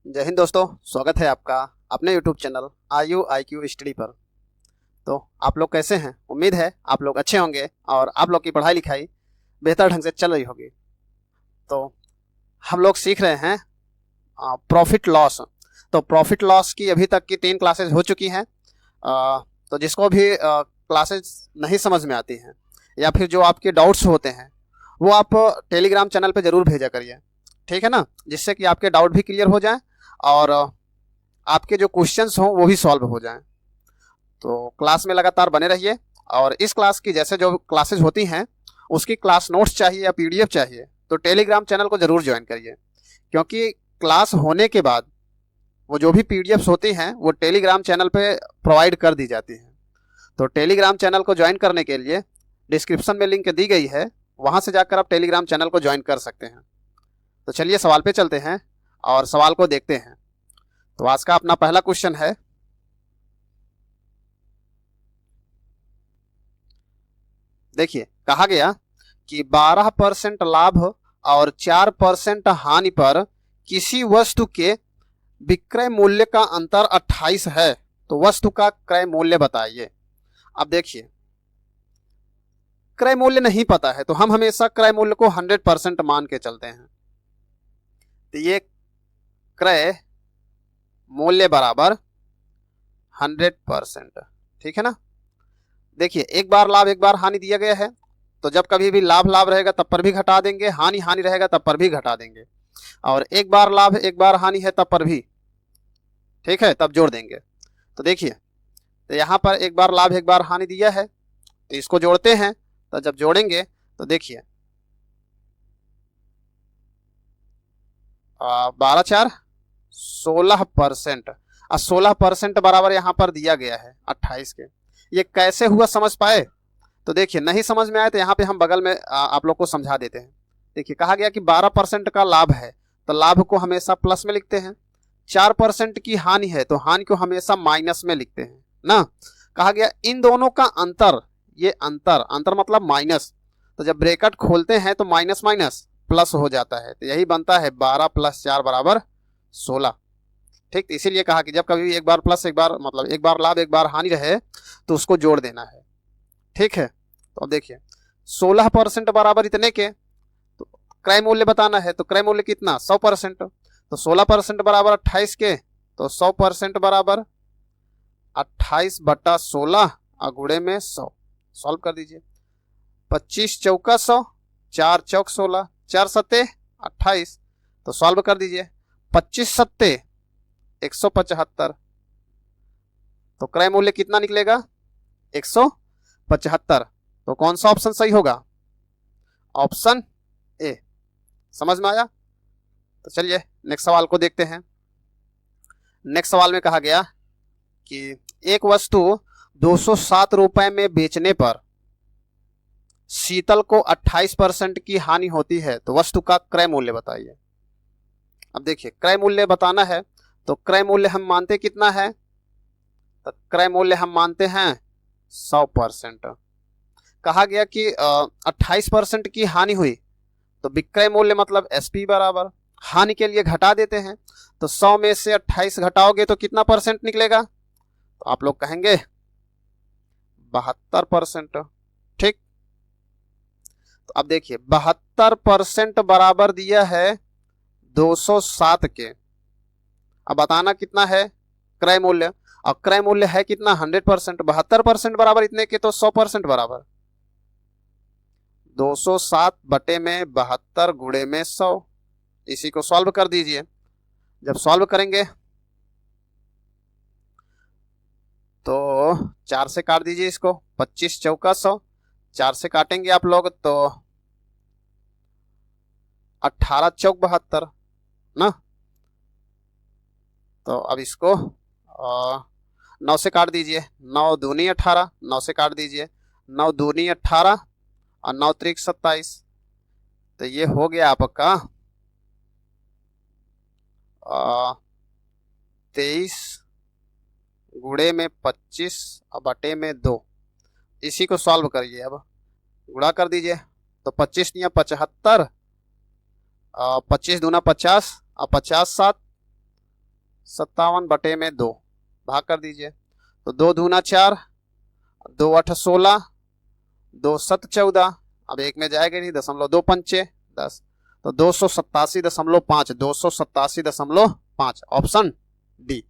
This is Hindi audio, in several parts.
जय हिंद दोस्तों। स्वागत है आपका अपने YouTube चैनल आयु IQ स्टडी पर। तो आप लोग कैसे हैं? उम्मीद है आप लोग अच्छे होंगे और आप लोग की पढ़ाई लिखाई बेहतर ढंग से चल रही होगी। तो हम लोग सीख रहे हैं प्रॉफिट लॉस। तो प्रॉफिट लॉस की अभी तक की 3 क्लासेज हो चुकी हैं। तो जिसको भी क्लासेज नहीं समझ में आती हैं या फिर जो आपके डाउट्स होते हैं वो आप टेलीग्राम चैनल पे ज़रूर भेजा करिए, ठीक है ना, जिससे कि आपके डाउट भी क्लियर हो जाएं और आपके जो क्वेश्चंस हों वो भी सॉल्व हो जाएं। तो क्लास में लगातार बने रहिए और इस क्लास की जैसे जो क्लासेज होती हैं उसकी क्लास नोट्स चाहिए या PDF चाहिए तो टेलीग्राम चैनल को ज़रूर ज्वाइन करिए, क्योंकि क्लास होने के बाद वो जो भी PDFs होती हैं वो टेलीग्राम चैनल पे प्रोवाइड कर दी जाती हैं। तो टेलीग्राम चैनल को ज्वाइन करने के लिए डिस्क्रिप्शन में लिंक दी गई है, वहाँ से जाकर आप टेलीग्राम चैनल को ज्वाइन कर सकते हैं। तो चलिए सवाल पे चलते हैं और सवाल को देखते हैं। तो आज का अपना पहला क्वेश्चन है, देखिए कहा गया कि 12% लाभ और 4% हानि पर किसी वस्तु के विक्रय मूल्य का अंतर 28 है, तो वस्तु का क्रय मूल्य बताइए। अब देखिए क्रय मूल्य नहीं पता है तो हम हमेशा क्रय मूल्य को 100% मान के चलते हैं। तो ये क्रय मूल्य बराबर 100%, ठीक है ना। देखिए एक बार लाभ एक बार हानि दिया गया है, तो जब कभी भी लाभ लाभ रहेगा तब पर भी घटा देंगे, हानि हानि रहेगा तब पर भी घटा देंगे, और एक बार लाभ एक बार हानि है तब पर भी, ठीक है, तब जोड़ देंगे। तो देखिए तो यहाँ पर एक बार लाभ एक बार हानि दिया है तो इसको जोड़ते हैं, तो जब जोड़ेंगे तो देखिए 12 4 16%, 16% बराबर यहाँ पर दिया गया है 28 के। ये कैसे हुआ समझ पाए? तो देखिए नहीं समझ में आए तो यहाँ पे हम बगल में आप लोग को समझा देते हैं। देखिए कहा गया कि 12% का लाभ है तो लाभ को हमेशा प्लस में लिखते हैं, 4% की हानि है तो हानि को हमेशा माइनस में लिखते हैं ना। कहा गया इन दोनों का अंतर, ये अंतर, अंतर मतलब माइनस, तो जब ब्रैकेट खोलते हैं तो माइनस माइनस प्लस हो जाता है, तो यही बनता है 12 + 4 बराबर 16। ठीक, तो इसीलिए कहा कि जब कभी भी एक बार प्लस एक बार मतलब एक बार लाभ एक बार हानि रहे तो उसको जोड़ देना है, ठीक है। तो अब देखिए 16% बराबर इतने के, तो क्रय मूल्य बताना है तो क्रय मूल्य कितना 100%, तो 16% बराबर 28 के, तो 100% बराबर 28/16 गुणे में 100। सॉल्व कर दीजिए, 25 चौका 100, 4 चौक 16, 4 सत्ते 28, तो सॉल्व कर दीजिए, 25 सत्ते 175, तो क्रय मूल्य कितना निकलेगा 175। तो कौन सा ऑप्शन सही होगा? Option A. समझ में आया? तो चलिए नेक्स्ट सवाल को देखते हैं। नेक्स्ट सवाल में कहा गया कि एक वस्तु 207 रुपए में बेचने पर शीतल को 28% की हानि होती है, तो वस्तु का क्रय मूल्य बताइए। अब देखिए क्रय मूल्य बताना है तो क्रय मूल्य हम मानते कितना है? तो क्रय मूल्य हम मानते हैं 100%। कहा गया कि 28% की हानि हुई तो विक्रय मूल्य मतलब SP बराबर हानि के लिए घटा देते हैं, तो 100 में से 28 घटाओगे तो कितना परसेंट निकलेगा? तो आप लोग कहेंगे 72%, ठीक। तो अब देखिए 72% बराबर दिया है 207 के। अब बताना कितना है क्रय मूल्य, और क्रय मूल्य है कितना 100%, 72% बराबर इतने के, तो 100% बराबर 207 बटे में 72 गुणे में 100। इसी को सॉल्व कर दीजिए। जब सॉल्व करेंगे तो 4 से काट दीजिए इसको, 25 चौका 100, 4 से काटेंगे आप लोग तो 18 चौक 72 ना। तो अब इसको 9 से काट दीजिए, 9 दूनी 18, 9 से काट दीजिए, 9 दूनी 18 और 9 त्रिक 27, तो ये हो गया आपका 23 गुणे में 25 और बटे में 2। इसी को सॉल्व करिए, अब गुणा कर दीजिए, तो 25 या 75, 25 दूना 50 और 50 7 57/2 भाग कर दीजिए। तो 2 दूना 4, 2 8 16, 2 7 14, अब एक में जाएगा नहीं, 2 पंचे 10, तो 287.5, 287.5, ऑप्शन डी।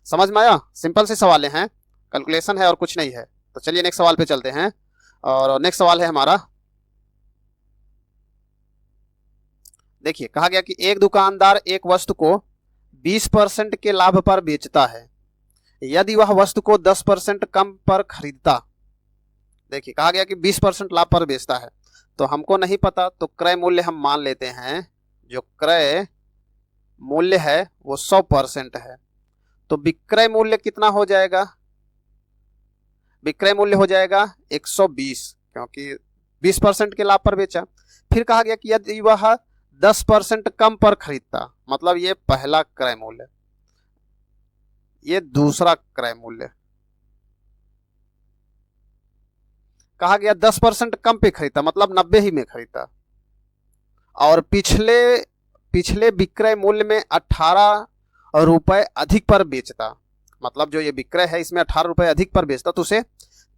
समझ में आया? सिंपल से सवाल हैं, कैलकुलेशन है और कुछ नहीं है। तो चलिए नेक्स्ट सवाल पे चलते हैं। और नेक्स्ट सवाल है हमारा, देखिए कहा गया कि एक दुकानदार एक वस्तु को 20% के लाभ पर बेचता है यदि वह वस्तु को 10% कम पर खरीदता। देखिए कहा गया कि 20% लाभ पर बेचता है, तो हमको नहीं पता, तो क्रय मूल्य हम मान लेते हैं। जो क्रय मूल्य है वो 100% है, तो विक्रय मूल्य कितना हो जाएगा? विक्रय मूल्य हो जाएगा 120, क्योंकि 20% के लाभ पर बेचा। फिर कहा गया कि यदि वह 10% कम पर खरीदता, मतलब ये पहला क्रय मूल्य, ये दूसरा क्रय मूल्य। कहा गया 10% कम पे खरीदता, मतलब 90 ही में खरीदता, और पिछले विक्रय मूल्य में 18 रुपए अधिक पर बेचता, मतलब जो ये विक्रय है इसमें 18 रुपए अधिक पर बेचता, तो उसे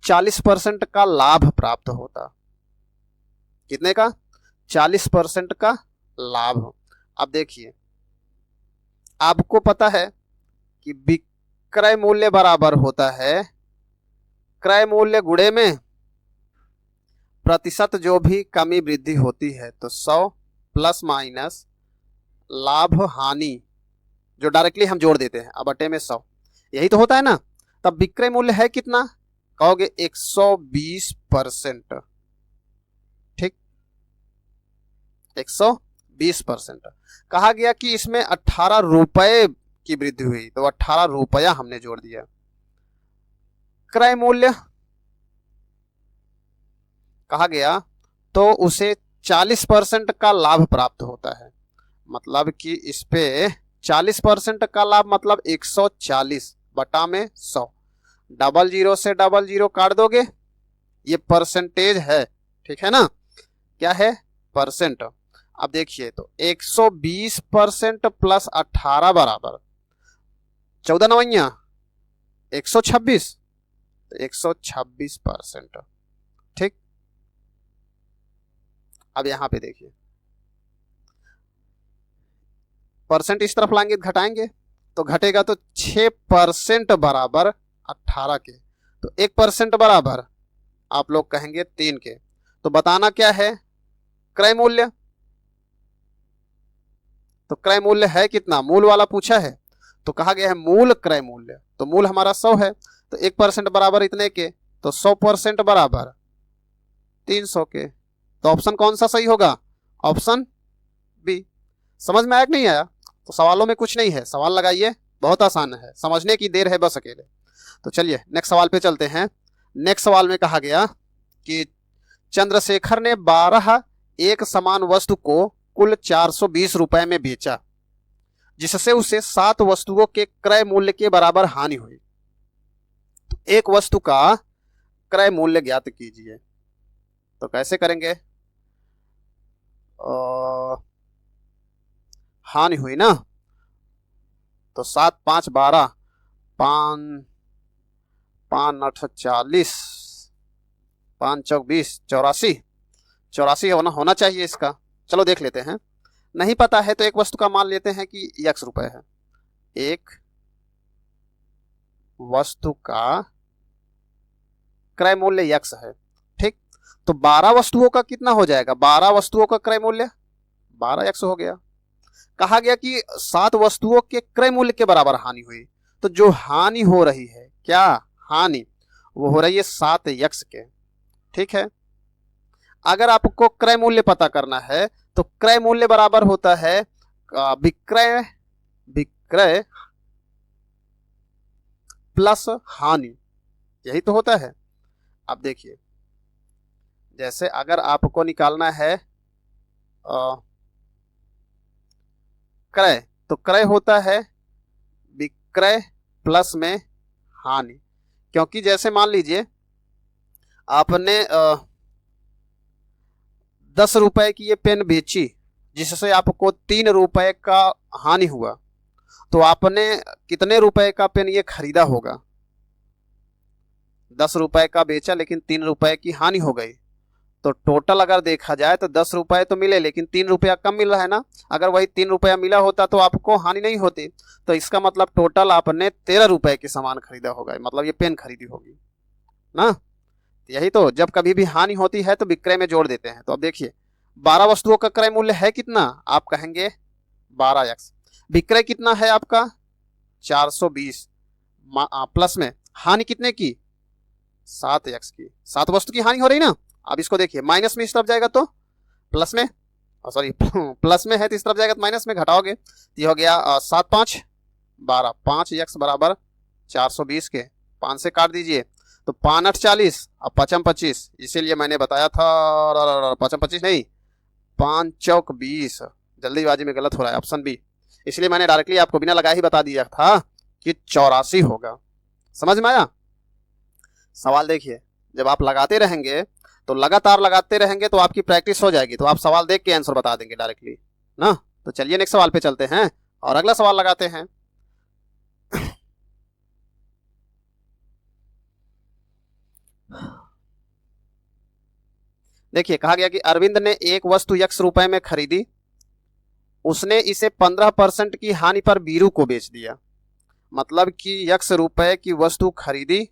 40% का लाभ प्राप्त होता। कितने का? 40% का लाभ। अब देखिए, आपको पता है कि विक्रय मूल्य बराबर होता है क्रय मूल्य गुणे में प्रतिशत जो भी कमी वृद्धि होती है, तो 100 प्लस माइनस लाभ हानि जो डायरेक्टली हम जोड़ देते हैं, अब बटे में 100, यही तो होता है ना। तब विक्रय मूल्य है कितना? कहोगे 120%। ठीक, 120%। कहा गया कि इसमें 18 रुपए की वृद्धि हुई, तो 18 रुपया हमने जोड़ दिया। क्रय मूल्य कहा गया तो उसे 40% का लाभ प्राप्त होता है, मतलब कि इस पे 40% का लाभ मतलब 140 बटा में 100, 00 से 00 काट दोगे, ये परसेंटेज है, ठीक है ना? क्या है? परसेंट। अब देखिए, तो 120% प्लस 18 बराबर 14 नवैया 126, तो 126%। ठीक, अब यहां पे देखिए, परसेंट इस तरफ लाएंगे घटाएंगे, तो घटेगा तो 6% बराबर 18 के, तो 1% बराबर आप लोग कहेंगे 3 के। तो बताना क्या है? क्रय मूल्य। तो क्रय मूल्य है कितना? मूल वाला पूछा है, तो कहा गया है मूल क्रय मूल्य, तो मूल हमारा 100 है, तो 1% बराबर इतने के, तो 100% बराबर 300 के। तो ऑप्शन कौन सा सही होगा? Option B. समझ में आया कि नहीं आया? तो सवालों में कुछ नहीं है, सवाल लगाइए, बहुत आसान है, समझने की देर है बस अकेले। तो चलिए नेक्स्ट सवाल पे चलते हैं। नेक्स्ट सवाल में कहा गया कि चंद्रशेखर ने 12 एक समान वस्तु को कुल 420 रुपए में बेचा, जिससे उसे 7 वस्तुओं के क्रय मूल्य के बराबर हानि हुई। एक वस्तु का क्रय मूल्य ज्ञात कीजिए। तो कैसे करेंगे? हानि हुई ना, तो 7 5 12, 5 5 8 40, 5 चौक 20, 84 होना चाहिए इसका। चलो देख लेते हैं, नहीं पता है तो एक वस्तु का मान लेते हैं कि x रुपए है। एक वस्तु का क्रय मूल्य x है, ठीक। तो 12 वस्तुओं का कितना हो जाएगा? 12 वस्तुओं का क्रय मूल्य 12x हो गया। कहा गया कि 7 वस्तुओं के क्रय मूल्य के बराबर हानि हुई, तो जो हानि हो रही है, क्या हानि, वो हो रही है 7x के, ठीक है। अगर आपको क्रय मूल्य पता करना है तो क्रय मूल्य बराबर होता है विक्रय प्लस हानि, यही तो होता है। अब देखिए, जैसे अगर आपको निकालना है क्रय, तो क्रय होता है विक्रय प्लस में हानि, क्योंकि जैसे मान लीजिए आपने 10 रुपए की ये पेन बेची, जिससे आपको 3 रुपए का हानि हुआ, तो आपने कितने रुपए का पेन ये खरीदा होगा? 10 रुपए का बेचा लेकिन 3 रुपए की हानि हो गई। तो टोटल अगर देखा जाए तो 10 रुपए तो मिले लेकिन 3 रुपया कम मिल रहा है ना। अगर वही 3 रुपया मिला होता तो आपको हानि नहीं होती। तो इसका मतलब टोटल आपने 13 रुपए की सामान खरीदा होगा, मतलब ये पेन खरीदी होगी ना। यही तो, जब कभी भी हानि होती है तो विक्रय में जोड़ देते हैं। तो अब देखिए 12 वस्तुओं का क्रय मूल्य है कितना? आप कहेंगे 12x। विक्रय कितना है आपका? 420 प्लस में हानि कितने की? 7x की। 7 वस्तु की हानि हो रही ना। अब इसको देखिए माइनस में इस तरफ जाएगा तो प्लस में, सॉरी प्लस में है तो इस तरफ जाएगा तो माइनस में, घटाओगे तो ये हो गया 7 5 12, 5x बराबर 420 के 5 से काट दीजिए तो 5 8 40 और 5 25, इसीलिए मैंने बताया था 5 25 नहीं 5 चौक 20, जल्दीबाजी में गलत हो रहा है ऑप्शन बी। इसलिए मैंने डायरेक्टली आपको बिना लगाए ही बता दिया था कि 84 होगा। समझ में आया? सवाल देखिए, जब आप लगाते रहेंगे तो लगातार लगाते रहेंगे तो आपकी प्रैक्टिस हो जाएगी, तो आप सवाल देख के आंसर बता देंगे डायरेक्टली ना। तो चलिए नेक्स्ट सवाल पे चलते हैं और अगला सवाल लगाते हैं। देखिए कहा गया कि अरविंद ने एक वस्तु x रुपए में खरीदी, उसने इसे 15% की हानि पर बीरू को बेच दिया। मतलब कि x रुपए की वस्तु खरीदी,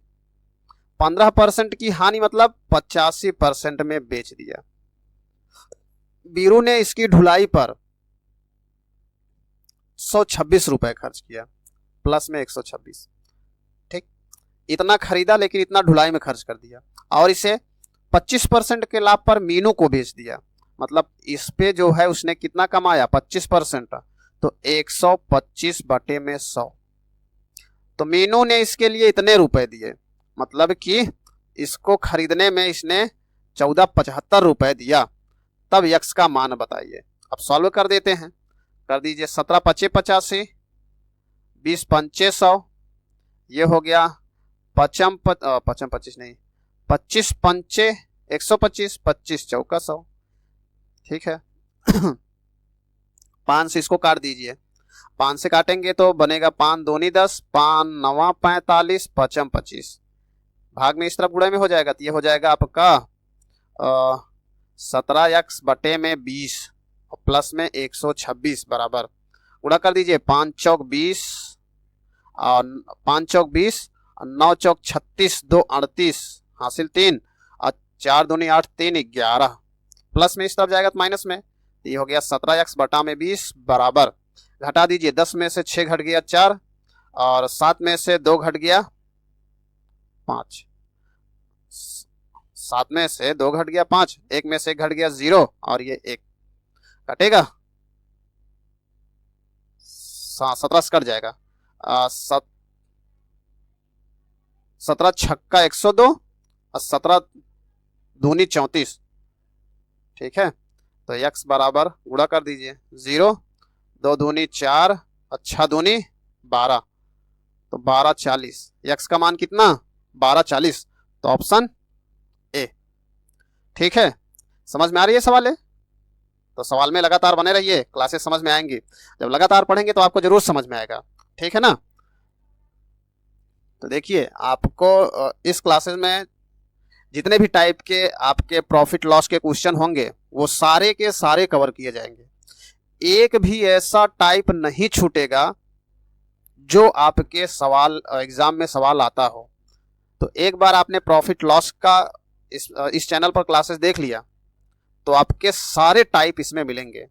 15% की हानि मतलब 85% में बेच दिया। बीरू ने इसकी ढुलाई पर 126 रुपए खर्च किया, प्लस में 126। ठीक, इतना खरीदा लेकिन इतना ढुलाई में खर्च कर दिया और इसे 25% के लाभ पर मीनू को बेच दिया। मतलब इस पे जो है उसने कितना कमाया? 25%, तो 125 बटे में 100। तो मीनू ने इसके लिए इतने रुपए दिए, मतलब कि इसको खरीदने में इसने 1475 रुपए दिया। तब यक्स का मान बताइए। अब सॉल्व कर देते हैं, कर दीजिए 17 पचे 85, 20 पंचे 100, ये हो गया 25 नहीं 25 पंचे 125, 25 चौका 100। ठीक है 5 से इसको काट दीजिए, 5 से काटेंगे तो बनेगा 5 दूनी 10, 5 9 45, 5 25, भाग में इस तरफ गुणा में हो जाएगा तो ये हो जाएगा आपका 17x बटे में 20 और प्लस में 126 बराबर गुणा कर दीजिए। 5 चौक 20 और 5 चौक 20 और 9 चौक 36, 2 38, हासिल 3 और 4 दूनी 8, 3 11, प्लस में इस तरफ जाएगा तो माइनस में, ये हो गया 17x बटा में 20 बराबर, घटा दीजिए 10 में से 6 घट गया 4 और 7 में से 2 घट गया 5, 7 में से 2 घट गया 5, 1 में से 1 घट गया 0 और ये 1 कटेगा 17 से कट जाएगा। 17 छक्का 102 और 17 दूनी 34। ठीक है तो x बराबर गुणा कर दीजिए 0, 2 दूनी 4 और 6 दूनी 12, तो 12 40। x का मान कितना? 12 40, तो ऑप्शन ए। ठीक है, समझ में आ रही है सवाल है? तो सवाल में लगातार बने रहिए, क्लासेस समझ में आएंगी। जब लगातार पढ़ेंगे तो आपको जरूर समझ में आएगा। ठीक है ना। तो देखिए आपको इस क्लासेस में जितने भी टाइप के आपके प्रॉफिट लॉस के क्वेश्चन होंगे वो सारे के सारे कवर किए जाएंगे। एक भी ऐसा टाइप नहीं छूटेगा जो आपके सवाल एग्जाम में सवाल आता हो। तो एक बार आपने प्रॉफिट लॉस का इस चैनल पर क्लासेस देख लिया तो आपके सारे टाइप इसमें मिलेंगे,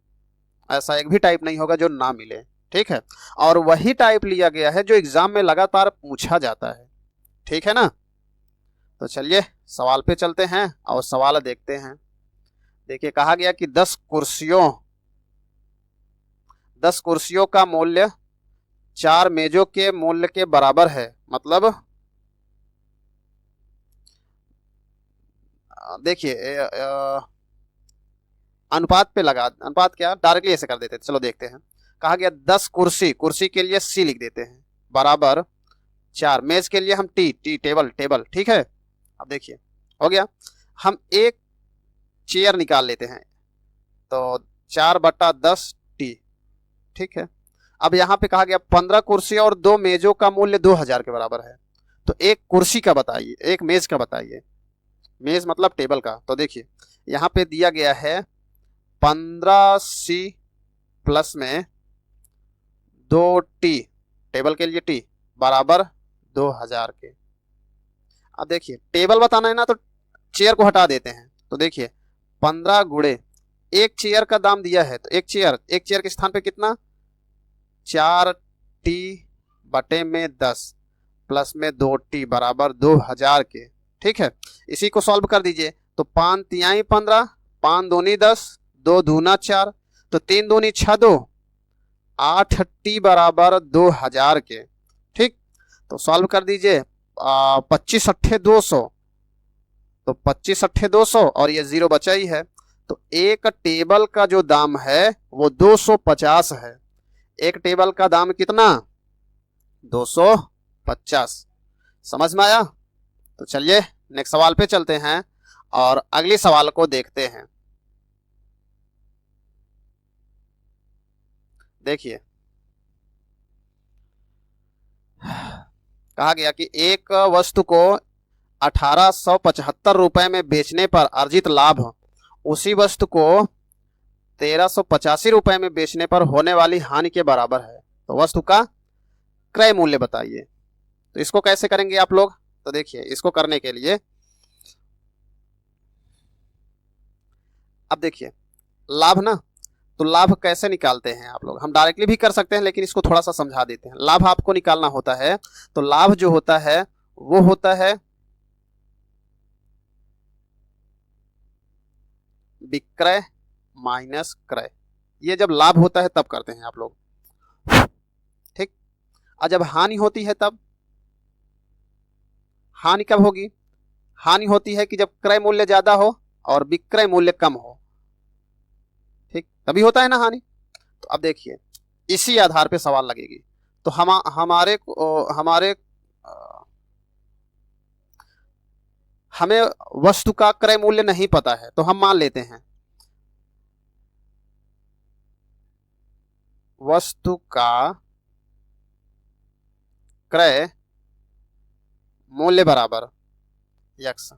ऐसा एक भी टाइप नहीं होगा जो ना मिले। ठीक है, और वही टाइप लिया गया है जो एग्जाम में लगातार पूछा जाता है। ठीक है ना। तो चलिए सवाल पे चलते हैं और सवाल देखते हैं। देखिए कहा गया कि 10 कुर्सियों का मूल्य 4 मेजों के मूल्य के बराबर है। मतलब देखिए अनुपात पे लगा, अनुपात क्या डायरेक्टली ऐसे कर देते हैं। चलो देखते हैं। कहा गया 10 कुर्सी के लिए सी लिख देते हैं बराबर 4, मेज के लिए हम टी टेबल। ठीक है, अब देखिए हो गया। हम एक चेयर निकाल लेते हैं तो 4/10 टी। ठीक है, अब यहाँ पे कहा गया 15 कुर्सी और 2 मेजों का मूल्य 2000 के बराबर है। तो एक कुर्सी का बताइए, एक मेज का बताइए। मेज मतलब टेबल का। तो देखिए यहाँ पे दिया गया है 15C प्लस में 2T, टेबल के लिए T बराबर 2000 के। अब देखिए टेबल बताना है ना, तो चेयर को हटा देते हैं। तो देखिए 15 गुणे एक चेयर का दाम दिया है, तो एक चेयर के स्थान पे कितना, 4T बटे में 10 प्लस में 2T बराबर 2000 के। ठीक है, इसी को सॉल्व कर दीजिए। तो 5 तिहाई 15, 5 दूनी 10, 2 दूना 4, तो 3 दूनी 6, 2 8T बराबर 2000 के। ठीक, तो सॉल्व कर दीजिए। 25 अट्ठे 200, तो 25 अट्ठे 200 और ये 0 बचा ही है। तो एक टेबल का जो दाम है वो 250 है। एक टेबल का दाम कितना, 250। समझ में आया? तो चलिए नेक्स्ट सवाल पे चलते हैं और अगले सवाल को देखते हैं। देखिए कहा गया कि एक वस्तु को 1875 रुपए में बेचने पर अर्जित लाभ उसी वस्तु को 1385 रुपए में बेचने पर होने वाली हानि के बराबर है। तो वस्तु का क्रय मूल्य बताइए। तो इसको कैसे करेंगे आप लोग? तो देखिए इसको करने के लिए अब देखिए लाभ ना, तो लाभ कैसे निकालते हैं आप लोग? हम डायरेक्टली भी कर सकते हैं, लेकिन इसको थोड़ा सा समझा देते हैं। लाभ आपको निकालना होता है, तो लाभ जो होता है वो होता है विक्रय माइनस क्रय। ये जब लाभ होता है तब करते हैं आप लोग। ठीक, और जब हानि होती है तब, हानि कब होगी? हानि होती है कि जब क्रय मूल्य ज्यादा हो और विक्रय मूल्य कम हो। ठीक, तभी होता है ना हानि। तो अब देखिए इसी आधार पे सवाल लगेगी। तो हमें वस्तु का क्रय मूल्य नहीं पता है, तो हम मान लेते हैं वस्तु का क्रय मूल्य बराबर x।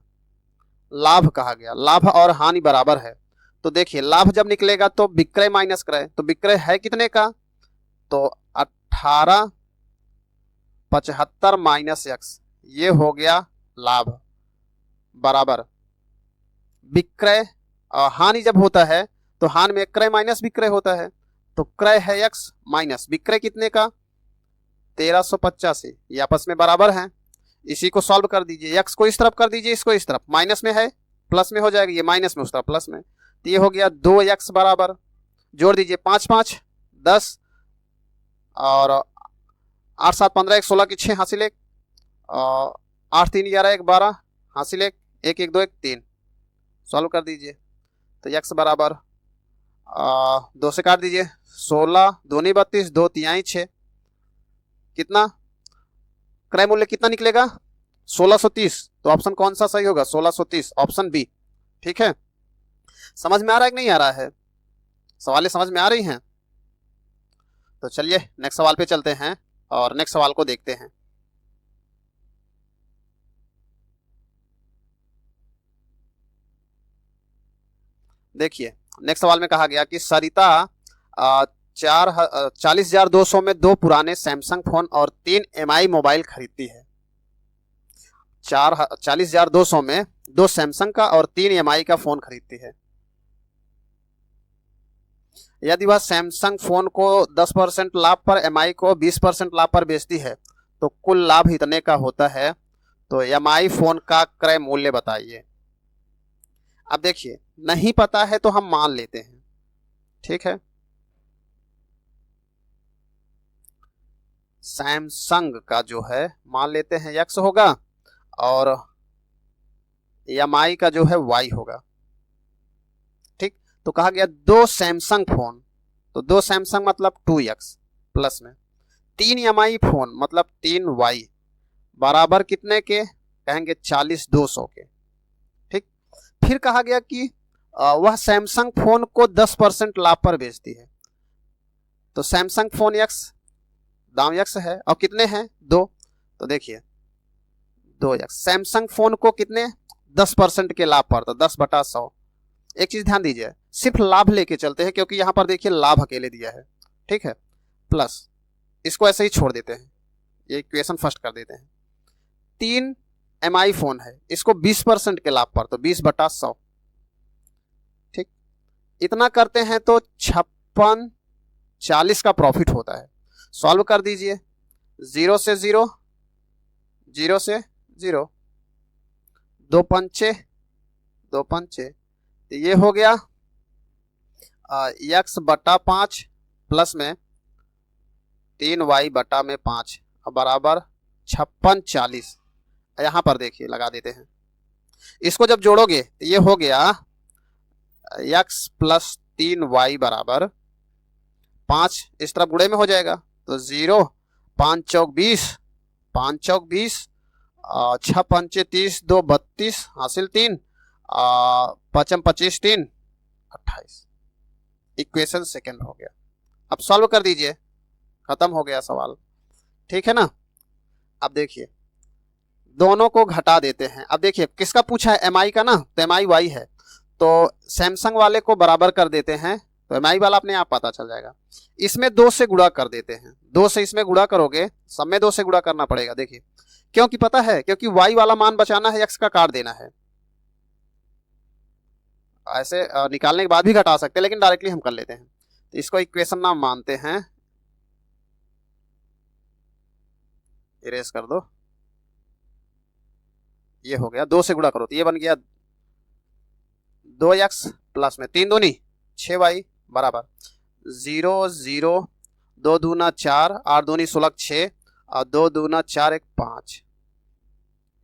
लाभ कहा गया, लाभ और हानि बराबर है। तो देखिए लाभ जब निकलेगा तो विक्रय माइनस क्रय, तो विक्रय है कितने का, तो 1875 माइनस x, ये हो गया लाभ बराबर विक्रय। हानि जब होता है तो हानि में क्रय माइनस विक्रय होता है, तो क्रय है x माइनस विक्रय कितने का, 1385, ये आपस में बराबर हैं। इसी को सॉल्व कर दीजिए, x को इस तरफ कर दीजिए, इसको इस तरफ, माइनस में है प्लस में हो जाएगा, ये माइनस में उस तरफ प्लस में। तो ये हो गया 2x बराबर, जोड़ दीजिए 5 5 10 और 8 7 15 1 16 की 6 हासिल 1, 8 3 11 1 12 हासिल 1 1 1 2 1 3, सॉल्व कर दीजिए। तो x बराबर 2 से काट दीजिए, 16 दूनी 32 2 तिहाई 6, कितना क्रय मूल्य कितना निकलेगा, 1630। तो ऑप्शन कौन सा सही होगा, 1630, ऑप्शन बी। ठीक है, समझ में आ रहा है कि नहीं आ रहा है? सवालें समझ में आ रही हैं? तो चलिए नेक्स्ट सवाल पे चलते हैं और नेक्स्ट सवाल को देखते हैं। देखिए नेक्स्ट सवाल में कहा गया कि सरिता 40,200 में 2 पुराने सैमसंग फोन और 3 MI मोबाइल खरीदती है। 40,200 में 2 सैमसंग का और 3 MI का फोन खरीदती है। यदि वह सैमसंग फोन को 10% लाभ पर, MI को 20% लाभ पर बेचती है, तो कुल लाभ इतने का होता है। तो MI फोन का क्रय मूल्य बताइए। अब देखिए नहीं पता है तो हम मान लेते हैं। ठीक है, सैमसंग का जो है मान लेते हैं x होगा और MI का जो है y होगा। ठीक, तो कहा गया 2 सैमसंग फोन, तो 2 सैमसंग मतलब 2x प्लस में 3 MI फोन मतलब 3y बराबर कितने के, कहेंगे 40,200 के। ठीक, फिर कहा गया कि वह सैमसंग फोन को 10% लाभ पर बेचती है। तो सैमसंग फोन एक्स, दाम एक्स है और कितने हैं 2, तो देखिए 2x। सैमसंग फोन को कितने 10% के लाभ पर, तो 10/100। एक चीज ध्यान दीजिए, सिर्फ लाभ लेके चलते हैं क्योंकि यहां पर देखिए लाभ अकेले दिया है, ठीक है, प्लस इसको ऐसे ही छोड़ देते हैं, ये इक्वेशन फर्स्ट कर देते हैं। 3 MI फोन है, इसको 20% के लाभ पर, तो 20/100, ठीक। इतना करते हैं तो 5640 का प्रॉफिट होता है। सॉल्व कर दीजिए, 0 से 0, 0 से 0, 2 पंचे 2 पंचे, तो ये हो गया x/5 प्लस में 3y/5 बराबर 5640। यहां पर देखिए लगा देते हैं, इसको जब जोड़ोगे तो ये हो गया x + 3y बराबर 5, इस तरफ गुणे में हो जाएगा, तो 0, 5 चौक 20, 5 चौक 20, 6 पंचे 30, 2 32, हासिल 3, 5 25 3 28। इक्वेशन सेकंड हो गया। अब सॉल्व कर दीजिए, खत्म हो गया सवाल, ठीक है ना। अब देखिए दोनों को घटा देते हैं। अब देखिए किसका पूछा है, MI का ना, तो MI y है, तो सैमसंग वाले को बराबर कर देते हैं, तो MI वाला अपने आप पता चल जाएगा। इसमें 2 से गुणा कर देते हैं, 2 से इसमें गुणा करोगे, सब में 2 से गुणा करना पड़ेगा। देखिए क्योंकि पता है, क्योंकि y वाला मान बचाना है, x का काट देना है। ऐसे निकालने के बाद भी घटा सकते हैं, लेकिन डायरेक्टली हम कर लेते हैं। तो इसको इक्वेशन नाम मानते हैं, इरेज कर दो, ये हो गया, 2 से गुणा करो तो ये बन गया 2x प्लस में 3 दूनी 6y बराबर 0 0, 2 दूना 4, 8 दूनी 16 6, और 2 दूना 4 1 5।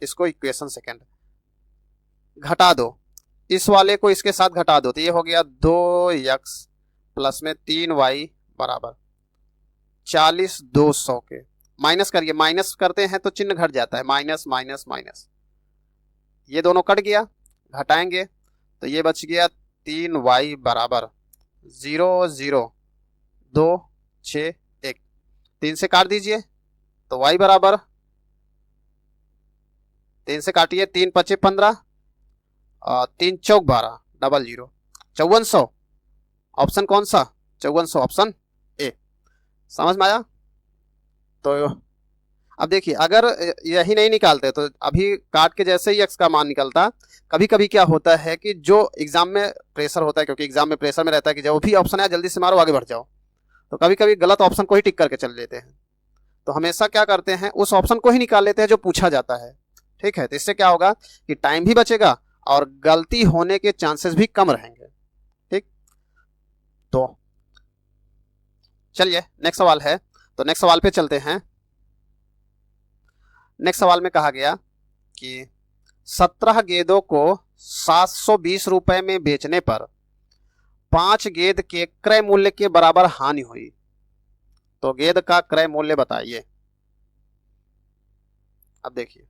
इसको इक्वेशन सेकंड घटा दो, इस वाले को इसके साथ घटा दो, तो ये हो गया 2x प्लस में 3y बराबर 40 200 के। माइनस करिए, माइनस करते हैं तो चिन्ह घट जाता है, माइनस माइनस माइनस, ये दोनों कट गया, घटाएंगे तो ये बच गया 3y बराबर 0 0, 2 6 1, 3 से काट दीजिए तो y बराबर, 3 से काटिए, 3 5 15, 3 चौक 12, 00, 5400। ऑप्शन कौन सा, 5400, ऑप्शन ए। समझ में आया। तो अब देखिए अगर यही नहीं निकालते तो अभी काट के जैसे ही x का मान निकलता। कभी कभी क्या होता है कि जो एग्जाम में प्रेशर होता है, क्योंकि एग्जाम में प्रेशर में रहता है कि जो भी ऑप्शन है जल्दी से मारो आगे बढ़ जाओ, तो कभी कभी गलत ऑप्शन को ही टिक करके चल लेते हैं। तो हमेशा क्या करते हैं, उस ऑप्शन को ही निकाल लेते हैं जो पूछा जाता है, ठीक है। तो इससे क्या होगा कि टाइम भी बचेगा और गलती होने के चांसेस भी कम रहेंगे, ठीक। तो चलिए नेक्स्ट सवाल है, तो नेक्स्ट सवाल पे चलते हैं। नेक्स्ट सवाल में कहा गया कि 17 गेंदों को 720 रुपए में बेचने पर 5 गेंद के क्रय मूल्य के बराबर हानि हुई, तो गेंद का क्रय मूल्य बताइए। अब देखिए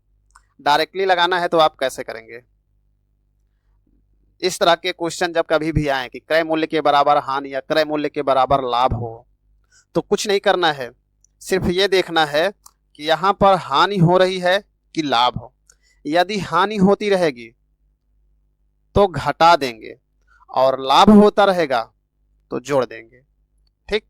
डायरेक्टली लगाना है तो आप कैसे करेंगे, इस तरह के क्वेश्चन जब कभी भी आए कि क्रय मूल्य के बराबर हानि या क्रय मूल्य के बराबर लाभ हो, तो कुछ नहीं करना है, सिर्फ ये देखना है कि यहां पर हानि हो रही है कि लाभ हो। यदि हानि होती रहेगी तो घटा देंगे और लाभ होता रहेगा तो जोड़ देंगे, ठीक।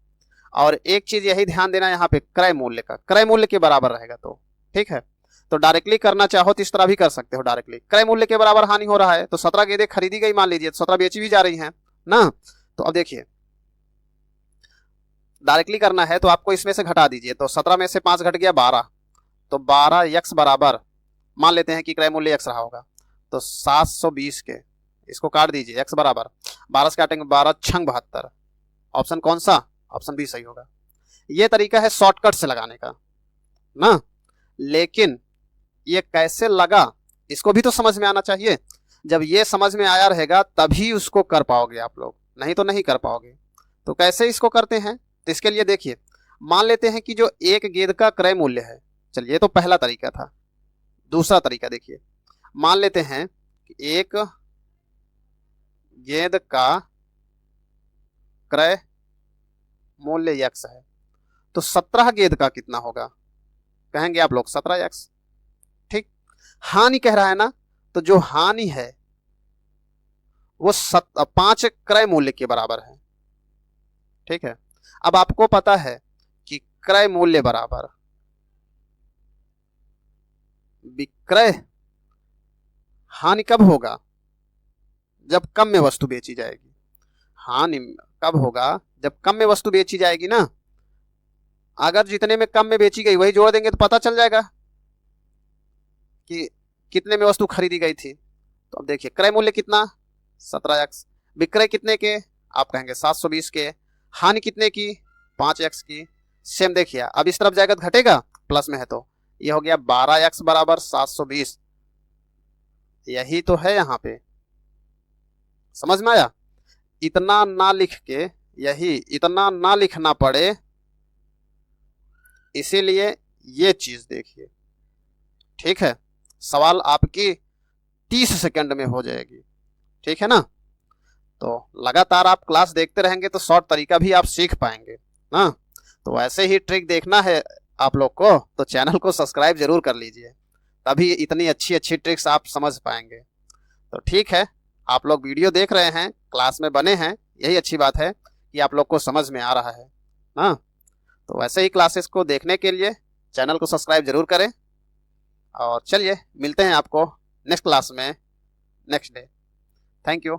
और एक चीज यही ध्यान देना यहाँ पे, क्रय मूल्य का, क्रय मूल्य के बराबर रहेगा तो ठीक है। तो डायरेक्टली करना चाहो तो इस तरह भी कर सकते हो, डायरेक्टली क्रय मूल्य के बराबर हानि हो रहा है तो 17 गेंदें खरीदी गई मान लीजिए, तो 17 बेची भी जा रही हैं ना। तो अब देखिए डायरेक्टली करना है तो आपको इसमें से घटा दीजिए, तो 17 में से 5 घट गया 12, तो 12x बराबर मान लेते हैं कि क्रय मूल्य x रहा होगा, तो 720 के, इसको काट दीजिए, x बराबर 12 से काटेंगे 12 छंग 72। ऑप्शन कौन सा, ऑप्शन बी सही होगा। ये तरीका है शॉर्टकट से लगाने का ना, लेकिन ये कैसे लगा इसको भी तो समझ में आना चाहिए। जब ये समझ में आया रहेगा तभी उसको कर पाओगे आप लोग, नहीं तो नहीं कर पाओगे। तो कैसे इसको करते हैं, तो इसके लिए देखिए मान लेते हैं कि जो एक गेंद का क्रय मूल्य है, चलिए ये तो पहला तरीका था। दूसरा तरीका देखिए, मान लेते हैं कि एक गेंद का क्रय मूल्य x है, तो 17 गेंद का कितना होगा? कहेंगे आप लोग 17x। ठीक, हानि कह रहा है ना, तो जो हानि है वो 5 क्रय मूल्य के बराबर है। ठीक है, अब आपको पता है कि क्रय मूल्य बराबर विक्रय हानि कब होगा? जब कम में वस्तु बेची जाएगी। हानि कब होगा? जब कम में वस्तु बेची जाएगी ना। अगर जितने में कम में बेची गई वही जोड़ देंगे तो पता चल जाएगा कि कितने में वस्तु खरीदी गई थी। तो अब देखिए क्रय मूल्य कितना? 17x। विक्रय कितने के? आप कहेंगे 720 के। हानि कितने की? 5x की। सेम देखिए, अब इस तरफ जाएगा तो घटेगा, प्लस में है तो ये हो गया 12x बराबर 720। यही तो है यहां पे, समझ में आया? इतना ना लिख के, यही इतना ना लिखना पड़े, इसीलिए ये चीज देखिए। ठीक है, सवाल आपकी 30 सेकंड में हो जाएगी। ठीक है ना? तो लगातार आप क्लास देखते रहेंगे तो शॉर्ट तरीका भी आप सीख पाएंगे ना। तो ऐसे ही ट्रिक देखना है आप लोग को तो चैनल को सब्सक्राइब जरूर कर लीजिए, तभी इतनी अच्छी अच्छी ट्रिक्स आप समझ पाएंगे। तो ठीक है, आप लोग वीडियो देख रहे हैं, क्लास में बने हैं, यही अच्छी बात है कि आप लोग को समझ में आ रहा है ना। तो ऐसे ही क्लासेस को देखने के लिए चैनल को सब्सक्राइब जरूर करें, और चलिए मिलते हैं आपको नेक्स्ट क्लास में नेक्स्ट डे। Thank you.